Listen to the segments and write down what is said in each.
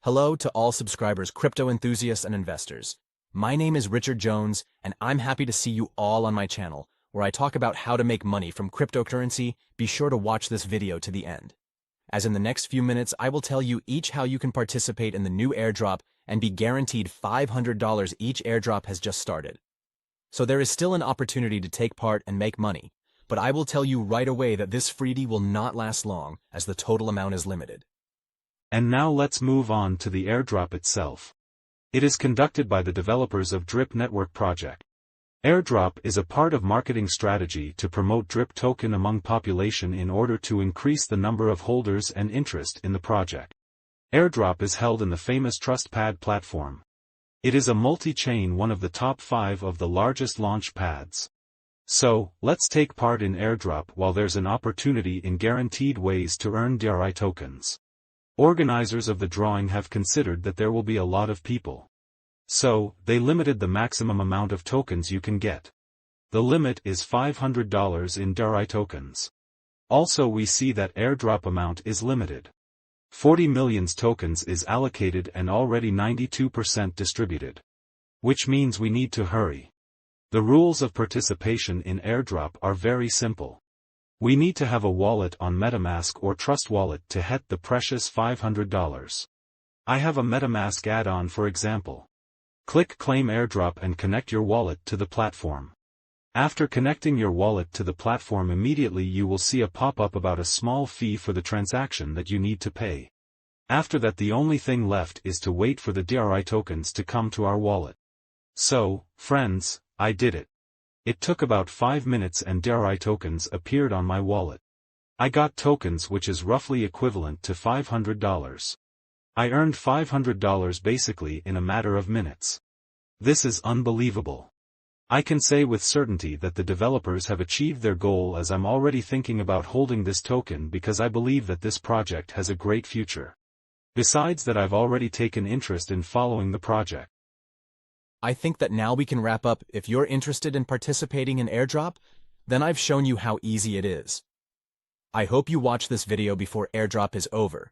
Hello to all subscribers, crypto enthusiasts, and investors. My name is Richard Jones, and I'm happy to see you all on my channel, where I talk about how to make money from cryptocurrency. Be sure to watch this video to the end, as in the next few minutes I will tell you each how you can participate in the new airdrop and be guaranteed $500 each. Airdrop has just started, so there is still an opportunity to take part and make money, but I will tell you right away that this freebie will not last long, as the total amount is limited. And now let's move on to the airdrop itself. It is conducted by the developers of DripNetwork project. Airdrop is a part of marketing strategy to promote DRIP token among population in order to increase the number of holders and interest in the project. Airdrop is held in the famous TrustPad platform. It is a multi-chain, one of the top 5 of the largest launch pads. So, let's take part in airdrop while there's an opportunity in guaranteed ways to earn DYOR tokens. Organizers of the drawing have considered that there will be a lot of people. So, they limited the maximum amount of tokens you can get. The limit is $500 in DYOR tokens. Also, we see that airdrop amount is limited. 40 million tokens is allocated and already 92% distributed. Which means we need to hurry. The rules of participation in airdrop are very simple. We need to have a wallet on MetaMask or Trust Wallet to get the precious $500. I have a MetaMask add-on, for example. Click Claim Airdrop and connect your wallet to the platform. After connecting your wallet to the platform, immediately you will see a pop-up about a small fee for the transaction that you need to pay. After that, the only thing left is to wait for the DYOR tokens to come to our wallet. So, friends, I did it. It took about 5 minutes and DYOR tokens appeared on my wallet. I got tokens, which is roughly equivalent to $500. I earned $500 basically in a matter of minutes. This is unbelievable. I can say with certainty that the developers have achieved their goal, as I'm already thinking about holding this token because I believe that this project has a great future. Besides that, I've already taken interest in following the project. I think that now we can wrap up. If you're interested in participating in airdrop, then I've shown you how easy it is. I hope you watch this video before airdrop is over.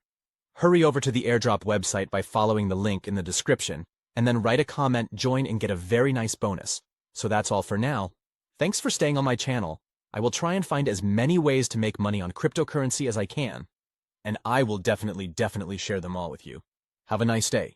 Hurry over to the airdrop website by following the link in the description, and then write a comment, join, and get a very nice bonus. So that's all for now. Thanks for staying on my channel. I will try and find as many ways to make money on cryptocurrency as I can, and I will definitely share them all with you. Have a nice day.